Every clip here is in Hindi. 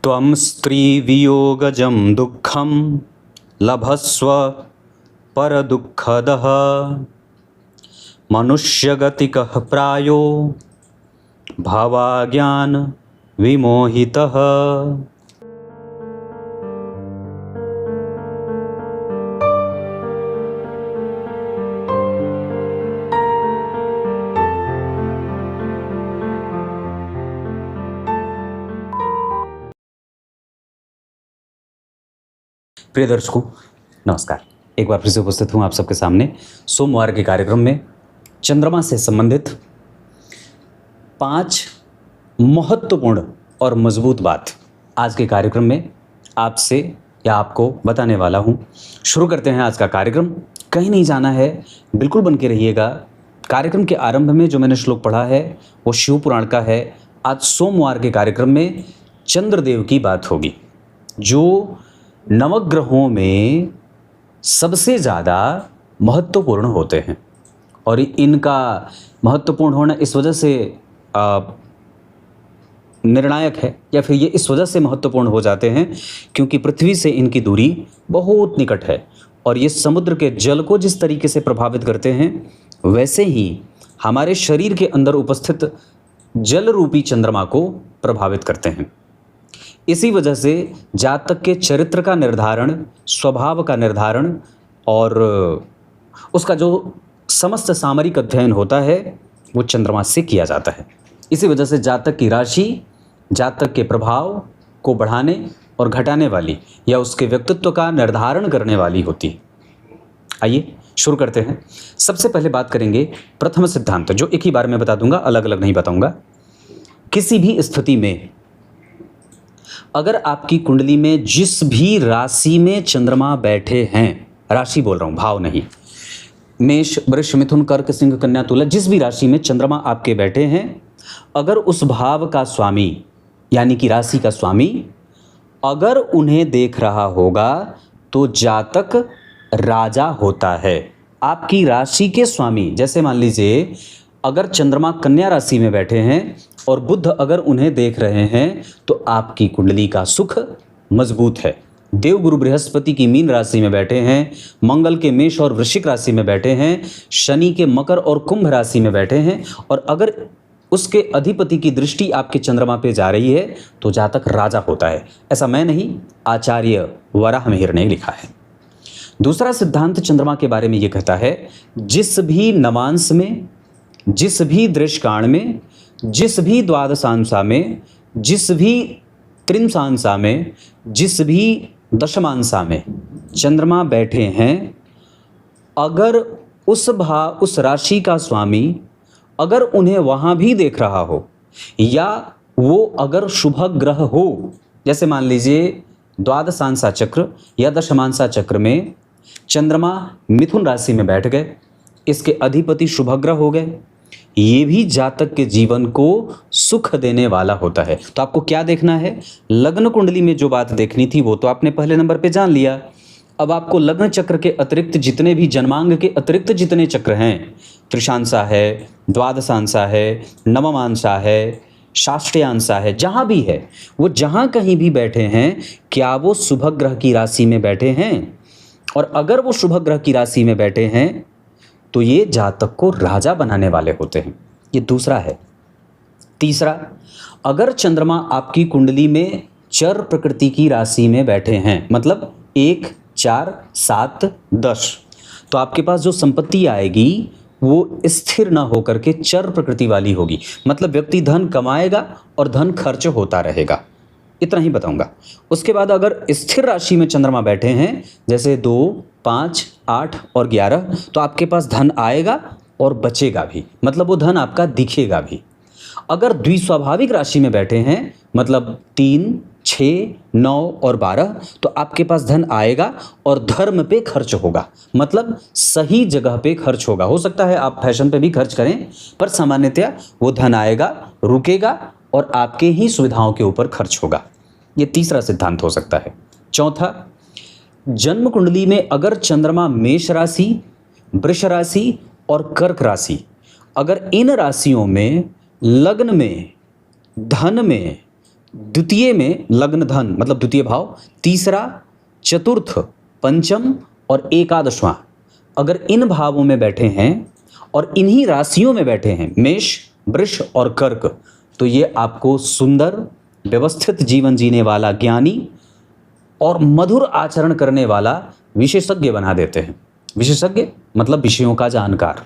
त्वं स्त्रीवियोगजं दुःखं लभस्व परदुःखदः मनुष्यगतिकः प्रायो भावाज्ञान विमोहितः। प्रिय दर्शकों नमस्कार। एक बार फिर से उपस्थित हूँ आप सबके सामने सोमवार के कार्यक्रम में चंद्रमा से संबंधित 5 महत्वपूर्ण और मजबूत बात आज के कार्यक्रम में आपसे या आपको बताने वाला हूँ। शुरू करते हैं आज का कार्यक्रम। कहीं नहीं जाना है, बिल्कुल बन के रहिएगा। कार्यक्रम के आरंभ में जो मैंने श्लोक पढ़ा है वो शिव पुराण का है। आज सोमवार के कार्यक्रम में चंद्रदेव की बात होगी, जो नवग्रहों में सबसे ज़्यादा महत्वपूर्ण होते हैं। और इनका महत्वपूर्ण होना इस वजह से निर्णायक है, या फिर ये इस वजह से महत्वपूर्ण हो जाते हैं क्योंकि पृथ्वी से इनकी दूरी बहुत निकट है। और ये समुद्र के जल को जिस तरीके से प्रभावित करते हैं, वैसे ही हमारे शरीर के अंदर उपस्थित जल रूपी चंद्रमा को प्रभावित करते हैं। इसी वजह से जातक के चरित्र का निर्धारण, स्वभाव का निर्धारण और उसका जो समस्त सामरिक अध्ययन होता है वो चंद्रमा से किया जाता है। इसी वजह से जातक की राशि जातक के प्रभाव को बढ़ाने और घटाने वाली या उसके व्यक्तित्व का निर्धारण करने वाली होती है। आइए शुरू करते हैं। सबसे पहले बात करेंगे प्रथम सिद्धांत, जो एक ही बार में बता दूंगा, अलग अलग नहीं बताऊंगा। किसी भी स्थिति में अगर आपकी कुंडली में जिस भी राशि में चंद्रमा बैठे हैं, राशि बोल रहा हूं, भाव नहीं, मेष वृष मिथुन कर्क सिंह कन्या तुला, जिस भी राशि में चंद्रमा आपके बैठे हैं, अगर उस भाव का स्वामी यानी कि राशि का स्वामी अगर उन्हें देख रहा होगा तो जातक राजा होता है। आपकी राशि के स्वामी, जैसे मान लीजिए अगर चंद्रमा कन्या राशि में बैठे हैं और बुध अगर उन्हें देख रहे हैं तो आपकी कुंडली का सुख मजबूत है। देवगुरु बृहस्पति की मीन राशि में बैठे हैं, मंगल के मेष और वृश्चिक राशि में बैठे हैं, शनि के मकर और कुंभ राशि में बैठे हैं, और अगर उसके अधिपति की दृष्टि आपके चंद्रमा पे जा रही है तो जातक राजा होता है। ऐसा मैं नहीं, आचार्य वराह मिहिर ने लिखा है। दूसरा सिद्धांत चंद्रमा के बारे में ये कहता है, जिस भी नवांश में, जिस भी दृश्यकाण में, जिस भी द्वादशांशा में, जिस भी त्रिंशांशा में, जिस भी दशमांशा में चंद्रमा बैठे हैं, अगर उस राशि का स्वामी अगर उन्हें वहाँ भी देख रहा हो, या वो अगर शुभ ग्रह हो, जैसे मान लीजिए द्वादशांशा चक्र या दशमांशा चक्र में चंद्रमा मिथुन राशि में बैठ गए, इसके अधिपति शुभ ग्रह हो गए, ये भी जातक के जीवन को सुख देने वाला होता है। तो आपको क्या देखना है? लग्न कुंडली में जो बात देखनी थी वो तो आपने पहले नंबर पे जान लिया। अब आपको लग्न चक्र के अतिरिक्त जितने भी जन्मांग के अतिरिक्त जितने चक्र हैं, त्रिशांशा है, द्वादशांशा है, नवमांशा है, शाष्ट्यांशा है, जहाँ भी है, वो जहाँ कहीं भी बैठे हैं, क्या वो शुभ ग्रह की राशि में बैठे हैं? और अगर वो शुभ ग्रह की राशि में बैठे हैं तो ये जातक को राजा बनाने वाले होते हैं। ये दूसरा है। तीसरा, अगर चंद्रमा आपकी कुंडली में चर प्रकृति की राशि में बैठे हैं, मतलब 1, 4, 7, 10, तो आपके पास जो संपत्ति आएगी वो स्थिर ना होकर के चर प्रकृति वाली होगी। मतलब व्यक्ति धन कमाएगा और धन खर्च होता रहेगा। इतना ही बताऊंगा। उसके बाद अगर स्थिर राशि में चंद्रमा बैठे हैं, जैसे 2, 5, 8 और 11, तो आपके पास धन आएगा और बचेगा भी, मतलब वो धन आपका दिखेगा भी। अगर द्विस्वाभाविक राशि में बैठे हैं, मतलब 3, 6, 9 और 12, तो आपके पास धन आएगा और धर्म पे खर्च होगा, मतलब सही जगह पे खर्च होगा। हो सकता है आप फैशन पे भी खर्च करें, पर सामान्यतया वो धन आएगा, रुकेगा और आपके ही सुविधाओं के ऊपर खर्च होगा। ये तीसरा सिद्धांत हो सकता है। चौथा, जन्म कुंडली में अगर चंद्रमा मेष राशि, वृष राशि और कर्क राशि, अगर इन राशियों में लग्न में, धन में, द्वितीय में लग्न धन मतलब द्वितीय भाव, तीसरा, चतुर्थ, पंचम और एकादशवां अगर इन भावों में बैठे हैं और इन्हीं राशियों में बैठे हैं, मेष, वृष और कर्क, तो ये आपको सुंदर व्यवस्थित जीवन जीने वाला ज्ञानी और मधुर आचरण करने वाला विशेषज्ञ बना देते हैं। विशेषज्ञ मतलब विषयों का जानकार।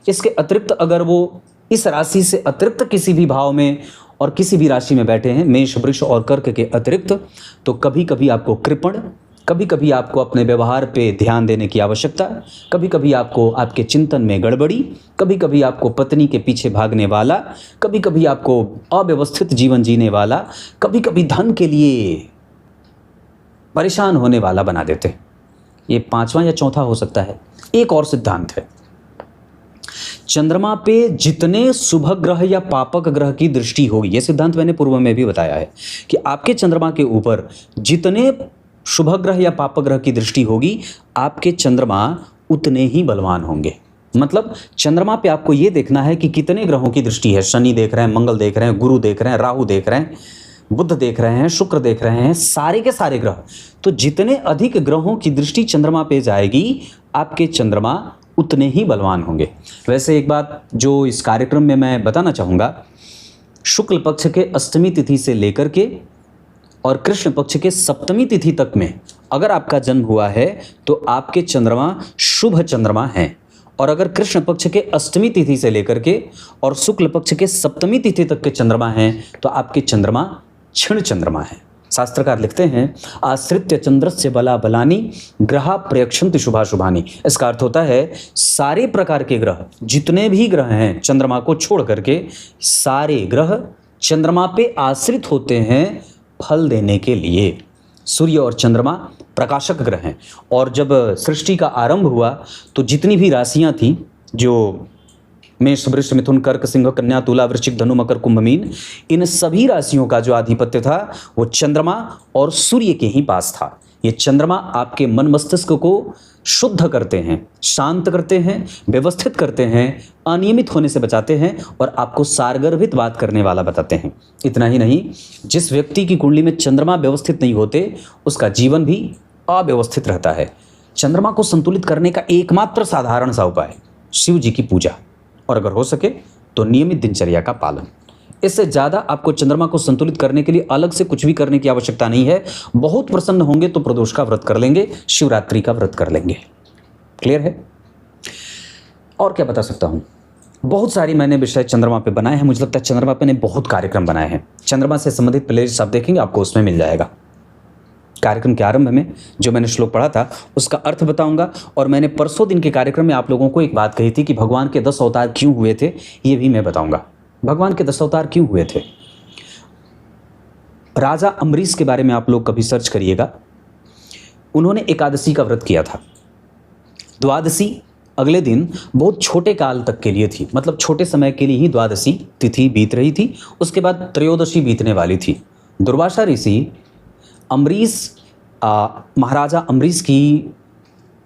इसके अतिरिक्त अगर वो इस राशि से अतिरिक्त किसी भी भाव में और किसी भी राशि में बैठे हैं, मेष, वृष और कर्क के अतिरिक्त, तो कभी कभी आपको कृपण, कभी कभी आपको अपने व्यवहार पे ध्यान देने की आवश्यकता, कभी कभी आपको आपके चिंतन में गड़बड़ी, कभी कभी आपको पत्नी के पीछे भागने वाला, कभी कभी आपको अव्यवस्थित जीवन जीने वाला, कभी कभी धन के लिए परेशान होने वाला बना देते हैं। ये पांचवा या चौथा हो सकता है। एक और सिद्धांत है, चंद्रमा पे जितने शुभ ग्रह या पापक ग्रह की दृष्टि होगी, ये सिद्धांत मैंने पूर्व में भी बताया है कि आपके चंद्रमा के ऊपर जितने शुभ ग्रह या पापक ग्रह की दृष्टि होगी, आपके चंद्रमा उतने ही बलवान होंगे। मतलब चंद्रमा पे आपको ये देखना है कि कितने ग्रहों की दृष्टि है। शनि देख रहे हैं, मंगल देख रहे हैं, गुरु देख रहे हैं, राहु देख रहे हैं, बुध देख रहे हैं, शुक्र देख रहे हैं, सारे के सारे ग्रह। तो जितने अधिक ग्रहों की दृष्टि चंद्रमा पे जाएगी, आपके चंद्रमा उतने ही बलवान होंगे। वैसे एक बात जो इस कार्यक्रम में मैं बताना चाहूँगा, शुक्ल पक्ष के अष्टमी तिथि से लेकर के और कृष्ण पक्ष के सप्तमी तिथि तक में अगर आपका जन्म हुआ है तो आपके चंद्रमा शुभ चंद्रमा हैं। और अगर कृष्ण पक्ष के अष्टमी तिथि से लेकर के और शुक्ल पक्ष के सप्तमी तिथि तक के चंद्रमा हैं तो आपके चंद्रमा क्षीण चंद्रमा है। शास्त्रकार लिखते हैं, आश्रित्य चंद्रस्य बला बलानी ग्रहा प्रयक्षन्ति शुभाशुभानि। इसका अर्थ होता है सारे प्रकार के ग्रह, जितने भी ग्रह हैं चंद्रमा को छोड़ करके, सारे ग्रह चंद्रमा पे आश्रित होते हैं फल देने के लिए। सूर्य और चंद्रमा प्रकाशक ग्रह हैं। और जब सृष्टि का आरंभ हुआ तो जितनी भी राशियां थीं, जो मेष, वृष, मिथुन, कर्क, सिंह, कन्या, तुला, वृश्चिक, धनु, मकर, कुंभ, मीन, इन सभी राशियों का जो आधिपत्य था वो चंद्रमा और सूर्य के ही पास था। ये चंद्रमा आपके मन मस्तिष्क को शुद्ध करते हैं, शांत करते हैं, व्यवस्थित करते हैं, अनियमित होने से बचाते हैं और आपको सारगर्भित बात करने वाला बताते हैं। इतना ही नहीं, जिस व्यक्ति की कुंडली में चंद्रमा व्यवस्थित नहीं होते उसका जीवन भी अव्यवस्थित रहता है। चंद्रमा को संतुलित करने का एकमात्र साधारण सा उपाय शिव जी की पूजा, और अगर हो सके तो नियमित दिनचर्या का पालन। इससे ज़्यादा आपको चंद्रमा को संतुलित करने के लिए अलग से कुछ भी करने की आवश्यकता नहीं है। बहुत प्रसन्न होंगे तो प्रदोष का व्रत कर लेंगे, शिवरात्रि का व्रत कर लेंगे। क्लियर है? और क्या बता सकता हूँ, बहुत सारी मैंने विषय चंद्रमा पे बनाए हैं। मुझे लगता है चंद्रमा पे ने बहुत कार्यक्रम बनाए हैं। चंद्रमा से संबंधित प्लेलिस्ट आप देखेंगे, आपको उसमें मिल जाएगा। कार्यक्रम के आरंभ में जो मैंने श्लोक पढ़ा था उसका अर्थ बताऊंगा, और मैंने परसों दिन के कार्यक्रम में आप लोगों को एक बात कही थी कि भगवान के 10 अवतार क्यों हुए थे, ये भी मैं बताऊंगा। भगवान के 10 अवतार क्यों हुए थे? राजा अम्बरीश के बारे में आप लोग कभी सर्च करिएगा। उन्होंने एकादशी का व्रत किया था। द्वादशी अगले दिन बहुत छोटे काल तक के लिए थी, मतलब छोटे समय के लिए ही द्वादशी तिथि बीत रही थी। उसके बाद त्रयोदशी बीतने वाली थी। दुर्वासा ऋषि अम्बरीश महाराजा अम्बरीश की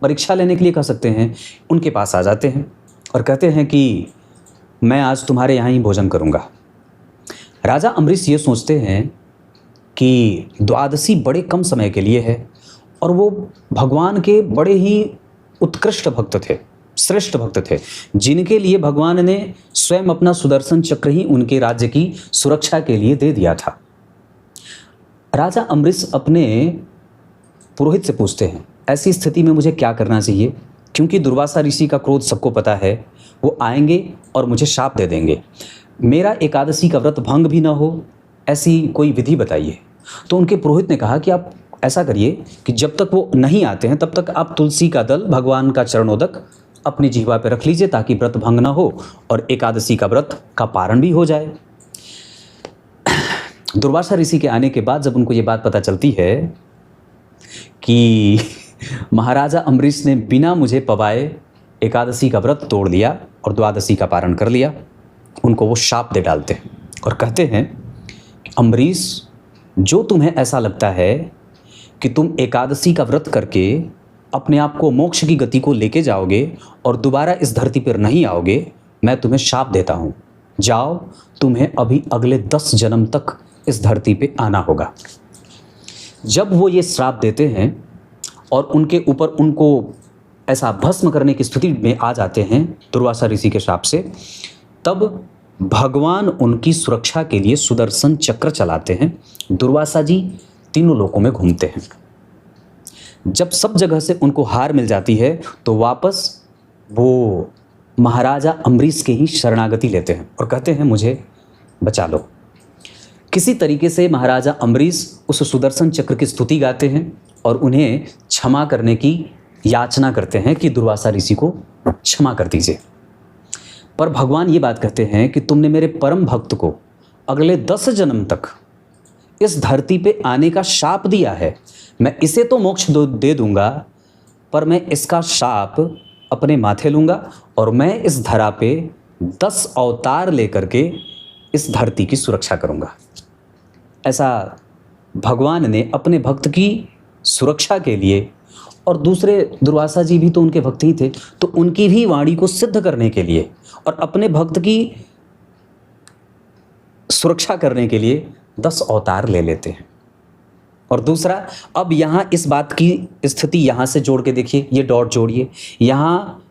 परीक्षा लेने के लिए कह सकते हैं, उनके पास आ जाते हैं और कहते हैं कि मैं आज तुम्हारे यहाँ ही भोजन करूँगा। राजा अम्बरीश ये सोचते हैं कि द्वादशी बड़े कम समय के लिए है और वो भगवान के बड़े ही उत्कृष्ट भक्त थे, श्रेष्ठ भक्त थे, जिनके लिए भगवान ने स्वयं अपना सुदर्शन चक्र ही उनके राज्य की सुरक्षा के लिए दे दिया था। राजा अम्बरीश अपने पुरोहित से पूछते हैं, ऐसी स्थिति में मुझे क्या करना चाहिए, क्योंकि दुर्वासा ऋषि का क्रोध सबको पता है, वो आएंगे और मुझे शाप दे देंगे। मेरा एकादशी का व्रत भंग भी ना हो, ऐसी कोई विधि बताइए। तो उनके पुरोहित ने कहा कि आप ऐसा करिए कि जब तक वो नहीं आते हैं तब तक आप तुलसी का दल, भगवान का चरणोदक अपनी जिह्वा पर रख लीजिए, ताकि व्रत भंग ना हो और एकादशी का व्रत का पारण भी हो जाए। दुर्वासा ऋषि के आने के बाद जब उनको ये बात पता चलती है कि महाराजा अम्बरीश ने बिना मुझे पवाए एकादशी का व्रत तोड़ लिया और द्वादशी का पारण कर लिया, उनको वो शाप दे डालते हैं और कहते हैं कि अम्बरीश, जो तुम्हें ऐसा लगता है कि तुम एकादशी का व्रत करके अपने आप को मोक्ष की गति को लेके जाओगे और दोबारा इस धरती पर नहीं आओगे, मैं तुम्हें शाप देता हूँ। जाओ, तुम्हें अभी अगले 10 जन्म तक इस धरती पे आना होगा। जब वो ये श्राप देते हैं और उनके ऊपर उनको ऐसा भस्म करने की स्थिति में आ जाते हैं दुर्वासा ऋषि के श्राप से, तब भगवान उनकी सुरक्षा के लिए सुदर्शन चक्र चलाते हैं। दुर्वासा जी तीनों लोकों में घूमते हैं। जब सब जगह से उनको हार मिल जाती है तो वापस वो महाराजा अम्बरीश के ही शरणागति लेते हैं और कहते हैं मुझे बचा लो। किसी तरीके से महाराजा अम्बरीश उस सुदर्शन चक्र की स्तुति गाते हैं और उन्हें क्षमा करने की याचना करते हैं कि दुर्वासा ऋषि को क्षमा कर दीजिए। पर भगवान ये बात कहते हैं कि तुमने मेरे परम भक्त को अगले 10 जन्म तक इस धरती पे आने का शाप दिया है। मैं इसे तो मोक्ष दे दूंगा, पर मैं इसका शाप अपने माथे लूँगा और मैं इस धरा पे 10 अवतार लेकर के इस धरती की सुरक्षा करूँगा। ऐसा भगवान ने अपने भक्त की सुरक्षा के लिए, और दूसरे दुर्वासा जी भी तो उनके भक्त ही थे, तो उनकी भी वाणी को सिद्ध करने के लिए और अपने भक्त की सुरक्षा करने के लिए 10 अवतार ले लेते हैं। और दूसरा, अब यहाँ इस बात की स्थिति यहाँ से जोड़ के देखिए, ये डॉट जोड़िए। यहाँ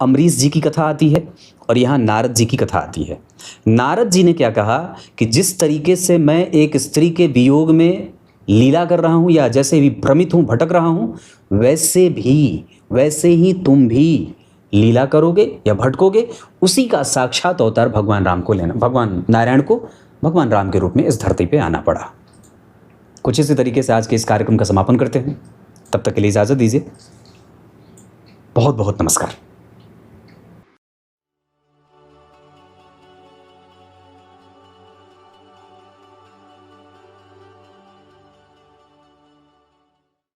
अम्बरीश जी की कथा आती है और यहाँ नारद जी की कथा आती है। नारद जी ने क्या कहा कि जिस तरीके से मैं एक स्त्री के वियोग में लीला कर रहा हूँ या जैसे भी भ्रमित हूँ, भटक रहा हूँ, वैसे ही तुम भी लीला करोगे या भटकोगे। उसी का साक्षात अवतार भगवान राम को लेना, भगवान नारायण को भगवान राम के रूप में इस धरती पे आना पड़ा। कुछ इसी तरीके से आज के इस कार्यक्रम का समापन करते हैं। तब तक के लिए इजाज़त दीजिए। बहुत बहुत नमस्कार।